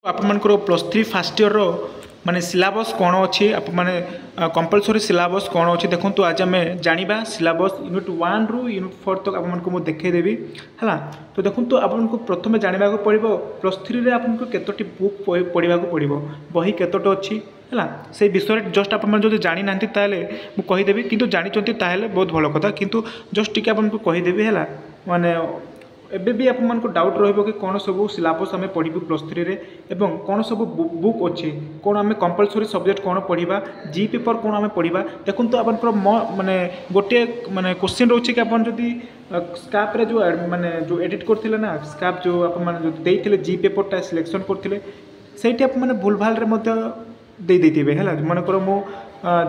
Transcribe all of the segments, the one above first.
आपमनकर plus three fast year रो माने syllabus कौन अच्छी आप माने कंपलसरी सिलेबस कौन अच्छी देखो आज आम जाना सिलेबस यूनिट 1 रु यूनिट 4 तक आपको मुझे देखदेवी है। तो देखो आपको प्रथम जानवा पड़ो प्लस थ्री रे आपको केतोटी बुक पढ़ा पड़ो बही केतोटी अच्छी है से विषय जस्ट आप जानी ना मुझे कहीदेवी किंतु जानी बहुत भल कथा किंतु जस्ट टी आपको कहीदेवी है माने एबे भी आपको डाउट रहिबो कि कौन सब सिलेबस आम पढ़ू प्लस थ्री रे एवं कौन सब बुक अच्छी कौन आम कंपलसरी सब्जेक्ट कौन पढ़ा जी पेपर कौन आम पढ़ा देखो तो आप माने गोटे माने क्वेश्चन रोचे कि आप जदि स्काप रे जो माने जो एडिट करथिले ना स्काप जो आप माने जो देइथिले जी पेपरटा सिलेक्शन करथिले सेठी आप माने भूल भाल रे मते दे देथिबे हैला मन कर मो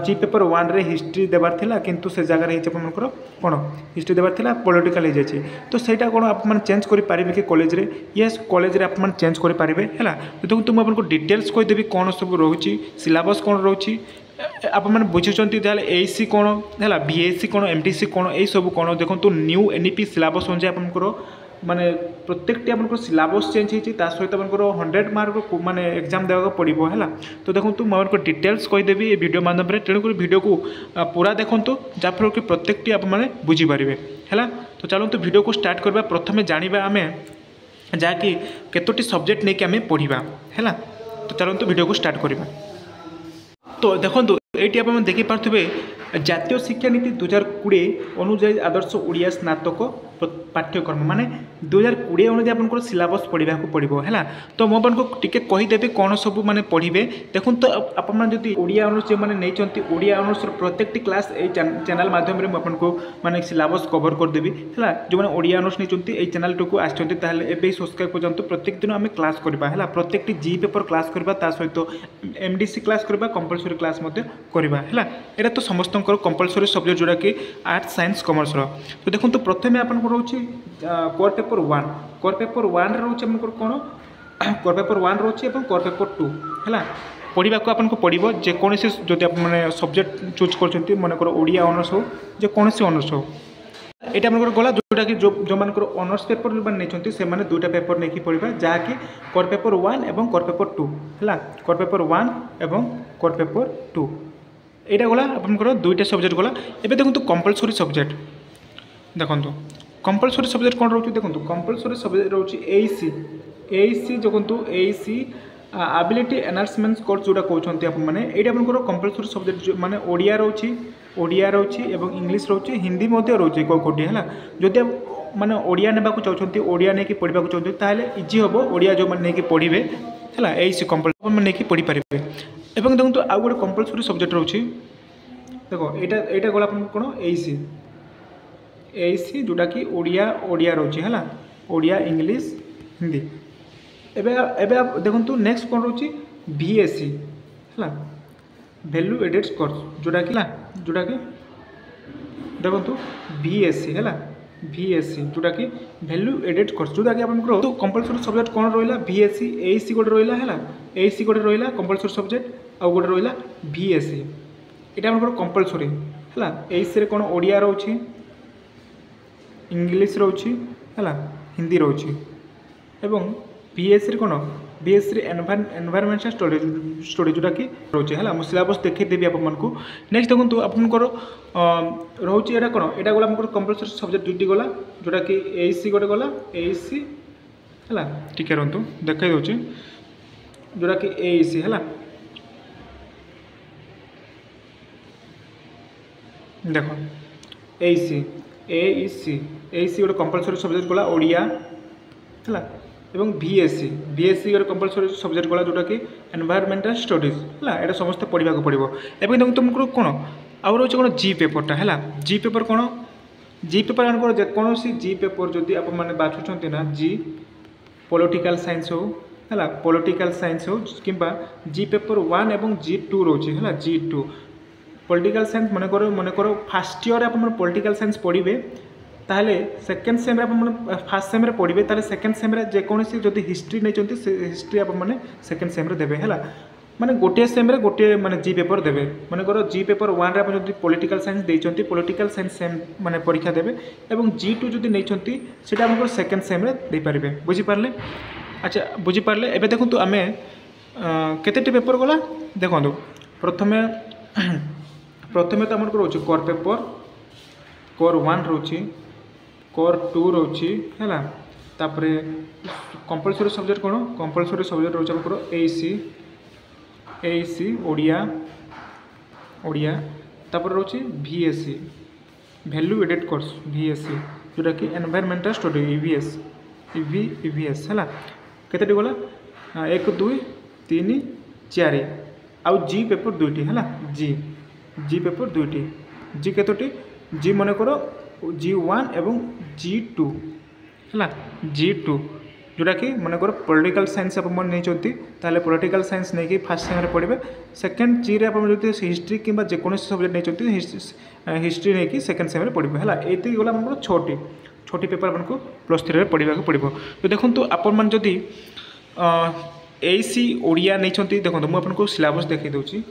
जी पेपर 1 रे हिस्ट्री देबार थिला किंतु से जगह रे मन कर कोन हिस्ट्री देबार थिला पॉलिटिकल हो जाय तो सेटा कोन आप मन चेंज करि पारिबे कि कॉलेज रे यस कॉलेज रे आप मन चेंज करि पारिबे हैला तो तुम आपको डिटेल्स कहि देबी कोन सब रहउची सिलेबस कोन रहउची आप मैंने बुझुंट एसी कौन है बीएससी कौन एमटीसी कौन यही सब कौन देखो न्यू एनईपी सिलेबस अनुसार आपंकर माने प्रत्येकटी आपंकर सिलेबस चेंज होती सहित आपंकर 100 मार्क माने एग्जाम देवा पड़ो है। तो देखो मुझे डिटेल्स कहीदेवी ये वीडियो माध्यम तेणुक वीडियो को पूरा देखूँ जहाँफल कि प्रत्येकटी आप बुझीपारे है। तो चलते वीडियो को स्टार्ट करवा प्रथम जाना आम जहाँकि केतोटी सब्जेक्ट नहीं आम पढ़ा है। तो चलते वीडियो को स्टार्ट करवा। तो देखो ये आप देखिपे जातीय शिक्षा नीति 2020 अनुजाई आदर्श ओडिया स्नातक पाठ्यक्रम माने 2020 अनुजाई आपन सिलेबस पढ़ा पड़ो है। तो मुझे टिके कहीदेवी कौन सब माने पढ़े देखो तो आपड़ी ओडिया ऑनर्स जो मैंने ओडिया ऑनर्स प्रत्येक क्लास चैनल माध्यम आपको माने सिलेबस कवर करदेवी है। जो मैंने ओडिया ऑनर्स नहीं चैनल टू आसते सब्सक्राइब कर जातु प्रत्येक दिन आम क्लास करवा है प्रत्येक जी पेपर क्लास करवा सहित एमडीसी क्लास करवा कंपलसरी क्लास करवा है। यहाँ तो समस्त कंपलसरी सब्जेक्ट जोड़ा कि आर्ट्स साइंस कॉमर्स तो देखो तो प्रथम आप रोचे कोर पेपर 1 कोर पेपर 1 रोचे कौन कोर पेपर 1 रोचे कोर पेपर 2 है पढ़ा को आपको पड़ो जेकोसी जो मैंने सब्जेक्ट चूज कर मनकर ओडिया ऑनर्स हो जेकोसी ऑनर्स हो यहाँ आम गला जोटा कि जो मान ऑनर्स पेपर नहीं से दुईटा पेपर नहीं पढ़ा जहाँकि कोर पेपर 1 और कोर पेपर 2 है कोर पेपर 1 और कोर पेपर 2 यहाँ गला आपंकर दुईटा सब्जेक्ट गला। एबे देखो कंपलसरी सब्जेक्ट देखो कंपलसरी सब्जेक्ट कौन रोचे देखो कंपलसरी सब्जेक्ट रोचे एसी देखो एसी एबिलिटी एनहांसमेंट कोर्स जोटा कहते हैं मैंने ये आपंकर कंपलसरी सब्जेक्ट माने ओडिया रोचे एवं इंग्लिश रोचे हिंदी रोचे कोटी है जदि आप माने ओडिया नेबा चाहते ओडिया नहीं पढ़ा चाहते ताहले इजी हम ओडिया जो मैंने नहीं पढ़े है एसी कंपलसरी नहीं पढ़ी पारे। एवं देखो आउ गोटे कंपलसरी सब्जेक्ट रोचे देखो यहाँ गला कौन एसी जोटा कि ओडिया रोचे है ओडिया इंग्लिश हिंदी। एबे आप देखो नेक्स्ट कौन रोचे बीएससी है वैल्यू एडेड कोर्स जोटा कि देखो बीएससी है बीएससी जोटा कि वैल्यू एडेड कोर्स जोटा कि आप तो कंपलसरी सब्जेक्ट कौन रहा बीएससी एसी गोटे रहा है एसी गोटे रहा कंपलसरी सब्जेक्ट आउ गोटे रहा बीएससी यहाँ आप कंपलसरी है एसी रे कौन ओडिया रोचे इंग्लिश रोचे है हिंदी रोचे एवं बीएससी रे कौन बीएससी रे एनवायरमेंटल स्टडी जोटा कि रोचे है मुझे सिलेबस देखदेवी आपको। नेक्स्ट देखो आपंकर रोचे यहाँ कौन यहाँ गला आम कंपलसरी सब्जेक्ट दुईटी गला जोटा कि एसी गोटे गला एसी है टिके रुहतु देखा दूसरी जोटा कि एसी है देखो एसी गोटे कंपलसरी सब्जेक्ट गला ओडिया है एवं बीएससी गोटे कंपलसरी सब्जेक्ट गला जोटा कि एनवायरमेंटल स्टडीज है यहाँ समस्त पढ़ा पड़ो। एवं देखो तुमको कौन आउ रोचे कौन जी पेपरटा है जी पेपर कौन जी पेपर आम जेकोसी जी पेपर जदि आप बाछुंट ना जी पॉलिटिकल साइंस हो है पॉलिटिकल साइंस हो कि जी पेपर 1 और जी 2 रोचे है जी 2 पॉलिटिकल साइंस मन फास्ट इयर आप पॉलिटिकल साइंस पढ़े ताहले सेकेंड सेम फास्ट सेम पढ़े ताहले सेकेंड सेम जेकोसी जदि हिस्ट्री नहीं हिस्ट्री आप सेकेंड सेम देवे है माने गोटे सेम गोटे माने जी पेपर देवे मनकर जी पेपर 1 रे आप पॉलिटिकल साइंस देइचंती पॉलिटिकल साइंस सेम माने परीक्षा देवे एवं जी 2 जदि नहीं सेटा सेकेंड सेम दे पारे बुझी पारले। अच्छा बुझीपारे एवं देखूँ आम केते पेपर गला देखो प्रथमे प्रथमे तो आम रोचे कोर पेपर कोर 1 रोची कोर 2 रोची है तापर कंपलसरी सब्जेक्ट कौन कंपलसरी सब्जेक्ट रोचे आम एसी ओडिया ओडिया तापर रोचे VSC value added course VSC जोटा कि एनवायरमेंटल स्टडी EVS है केते गला 1 2 3 4 आउ जी पेपर 2टी है जी पेपर 2टी जी केतोटी जी मन कर G1 एवं G2 है G2 जोटा कि मनकर पॉलिटिकल साइंस आप नहीं पॉलिटिकल साइंस नहीं कि फास्ट सेम पढ़े सेकेंड जी रे आप हिस्ट्री कि जेको सब्जेक्ट नहीं हिस्ट्री नहीं कि सेकेंड सेम पढ़े है ये गला आम 6टी पेपर आपको +3 पढ़ा पड़ो। तो देखो आपण जदि एसी ओडिया नहीं देखो मुझे आपको सिलेबस देखी दूसरी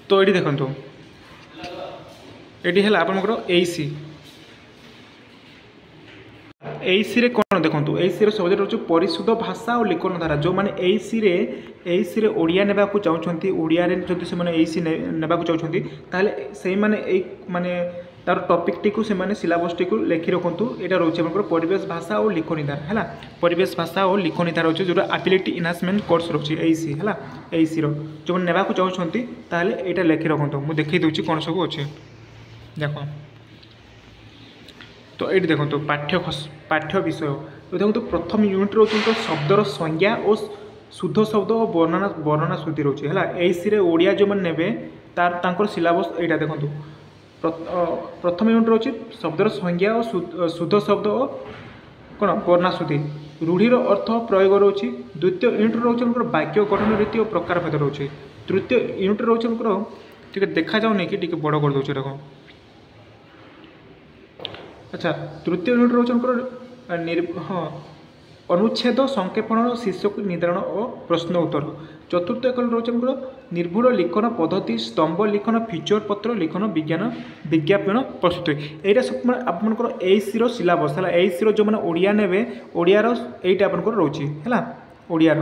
तो ये देखो ये है आपंकर एसी रे कौन देखो एसी रे सब्जेक्ट रोचे परिशुद्ध भाषा और लिखन धारा जो मैंने एसी रे ओडिया नेबा को चाहते ओडिया रे जदि से माने एसी नेबा को चाहते ताले से माने तार टॉपिक टी को से माने सिलेबस टी को लिखि रखंतु एटा रोचे हमर परिवेश भाषा और लिखनी धारा हैला परिवेश भाषा और लिखनी धारा रोचे जोटा एबिलिटी एनहांसमेंट कोर्स रोचे एसी हैला एसी रो जो माने नेबा को चाहते ताले एटा लिखि रखंतु मु देखै दोछि कोन सब अछि देखो। तो ये देखो पाठ्य विषय तो देखो प्रथम यूनिट रोचे तो शब्दर संज्ञा और शुद्ध शब्द और वर्णना श्रुति रोचे है एसी रे ओडिया जो मैंने ने तार सिलेबस यहाँ देखो प्रथम यूनिट रोचे शब्दर संज्ञा और शुद्ध शब्द और कौन वर्णना श्रुति रूढ़ीर अर्थ प्रयोग रोचे द्वितीय यूनिट रोचे वाक्य गठन रीति और प्रकार भेद रोचे तृतीय यूनिट रोचे देखा जाऊनी कि बड़ कर दूसरे देखो। अच्छा तृतीय यूनिट रोचे हाँ अनुच्छेद संक्षेपण शीर्षक निर्धारण और प्रश्न उत्तर चतुर्थ एक रोचे निर्भुल लिखन पद्धति स्तंभ लिखन फीचर पत्र लिखन विज्ञान विज्ञापन प्रस्तुति यहाँ सब आपंकर एसी सिलेबस है एसी जो मैंने ओडिया ने ओडियार यहीटा आपंकर रोचे है ओडियार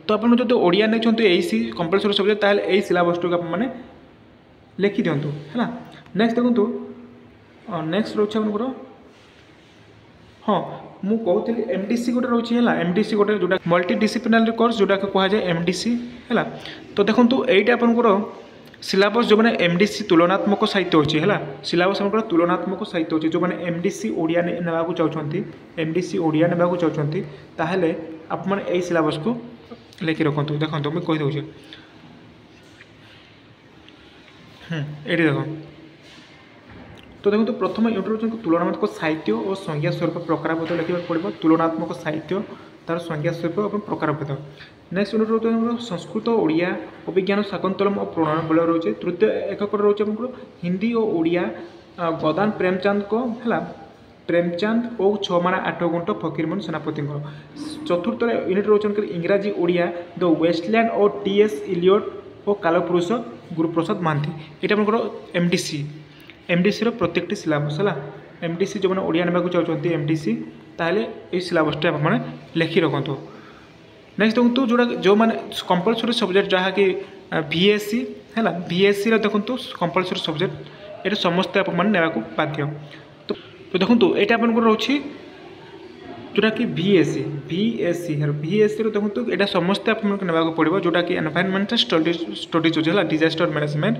तो आप जो ओडिया नहीं एसी कंपलसरी सब्जेक्ट ताल यही सिलेबस को आपने लिखि दिंतु है। नेक्स्ट देखो नेक्स्ट रोचे आपंकर हाँ मु कहूली एमडीसी गोटे रोचे है एमडीसी गोटे जोटा मल्टी डिसिप्लिनरी कोर्स जोटा कह जाए एमडीसी है। तो देखो यहीटा आपंकर सिलेबस जो मैंने एमडीसी तुलनात्मक साहित्य अच्छे है सिलेबस आम तुलनात्मक साहित्य अच्छे जो मैंने एमडीसी ओडिया नेबा चाहते एमडीसी ओडिया नेबा चाहते ताहले आप मैंने यही सिलेबस को लिखि रखु देखो मुझे कहीदे ये देखो। तो देखो प्रथम यूनिट तुलनात्मक साहित्य और संज्ञा स्वरूप प्रकारभेद लिखा पड़ो तुलनात्मक साहित्य तार संज्ञा स्वरूप और प्रकारभेद। नेक्स्ट यूनिट रोचे संस्कृत ओडिया अभिज्ञान शाकुंतलम और प्रणयन बल रोचे तृतीय एकक रोचे हिंदी और ओडिया गदान प्रेमचंद को है प्रेमचंद और 6 माण 8 गुंठ फकीरमोहन सेनापति चतुर्थ यूनिट रोचे इंग्राजी ओडिया द वेस्टलैंड और टीएस इलियट और कालपुरुष गुरुप्रसाद महांती यहाँ आपंकर एमडीसी प्रत्येक सिलेबस है एमडीसी जो मैंने ओडिया नेबा चाहते एमडीसी ताहले ये सिलेबसटा आपने लिखि रखु। नेक्स्ट देखो जोड़ा जो मैंने कंपलसरी सब्जेक्ट जहाँ कि VSC है VSC देखो कंपलसरी सब्जेक्ट ये समस्ते आपको बाध्य। तो देखो ये आपंकर रोचे जोटा कि VSC है VSC देखो यहाँ समस्ते आपको नेबा पड़ो जोटा कि एनवायरमेंटल स्टडीज अच्छे है डिजास्टर मैनेजमेंट।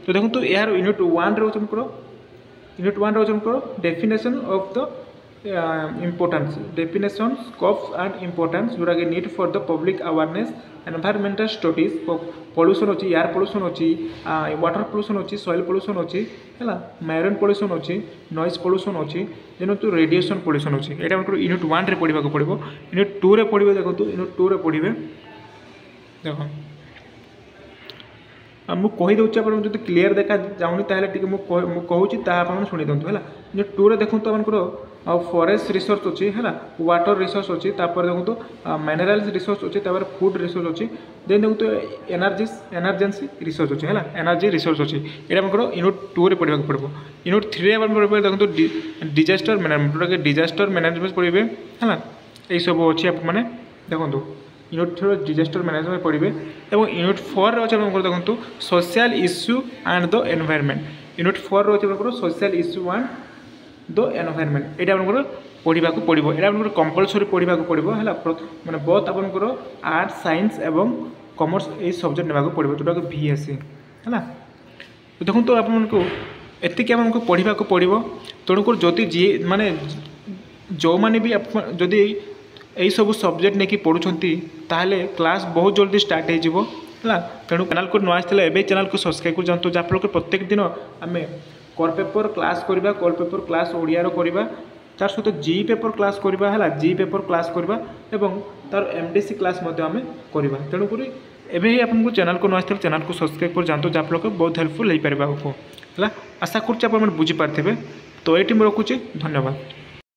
तो देखो यार यूनिट 1 रोचे definition of the importance definition scope and importance जोटा कि need for the public awareness environmental studies pollution अच्छी एयर पॉल्यूशन अच्छी वाटर पॉल्यूशन अच्छी सॉइल पॉल्यूशन अच्छी है मैरिन पॉल्यूशन अच्छी नॉइज पॉल्यूशन अच्छी देन तो रेडिएशन पॉल्यूशन अच्छी यहाँ आपको यूनिट 1 रे पढ़ा पड़ो यूनिट 2 रे पढ़े देखो यूनिट 2 रे पढ़े देखो मुझे कहीदे आप जो क्लीयर देखा जाऊनी कहूँ शुणी दिखाँ है यूनिट 2 रे देखो आपंकर ଆଉ ଫରେଷ୍ଟ ରିସୋର୍ସ ଅଛି ହେଲା वाटर रिसोर्स अच्छी देखो मिनरल्स रिसोर्स अच्छी फूड रिसोर्स अच्छी देन देखो एनर्जेंसी रिसोर्स अच्छी है एनर्जी रिसोर्स अच्छी ये यूनिट 2 रे पढ़ा पड़ो यूनिट 3 रे देखो डिजास्टर मैनेजमेंट जोटा कि डिजास्टर मैनेजमेंट पढ़े है यही सब अच्छी आप मैंने देखो यूनिट 3 डिजास्टर मैनेजमेंट पढ़े और यूनिट 4 अच्छे देखो social issue and the environment unit 4 अच्छे social issue and the environment यहाँ पढ़ा पड़ो यहाँ कंपलसरी पढ़ा पड़ो है मैंने बहुत आपंकर आर्ट्स साइंस एवं कॉमर्स ये सब्जेक्ट ने पड़ो जोटा कि बीएससी है देखो तो आपको एतिक आमको पढ़ा पड़ो तेणुक जदि जी माने जो मैंने भी जदि यही सब सब्जेक्ट नहीं पढ़ुंट ताहले क्लास बहुत जल्दी स्टार्ट हो तेणु चैनल को नुआ आसला एवं चैनल को सब्सक्राइब कर जातु जहाँफल प्रत्येक दिन आम कोर पेपर क्लास करवा कोर पेपर क्लास ओडिया करवा तार सहित जी पेपर क्लास करवा है जी पेपर क्लास करवा एवं तार एमडीसी क्लास आम करवा तेणुक एवं ही आपको चैनल को नुआ चैनल को सब्सक्राइब कर जातु जहाँफल बहुत हेल्पफुल हो पारे आपको है आशा कर बुझीपारे तो ये रखुच्छे धन्यवाद।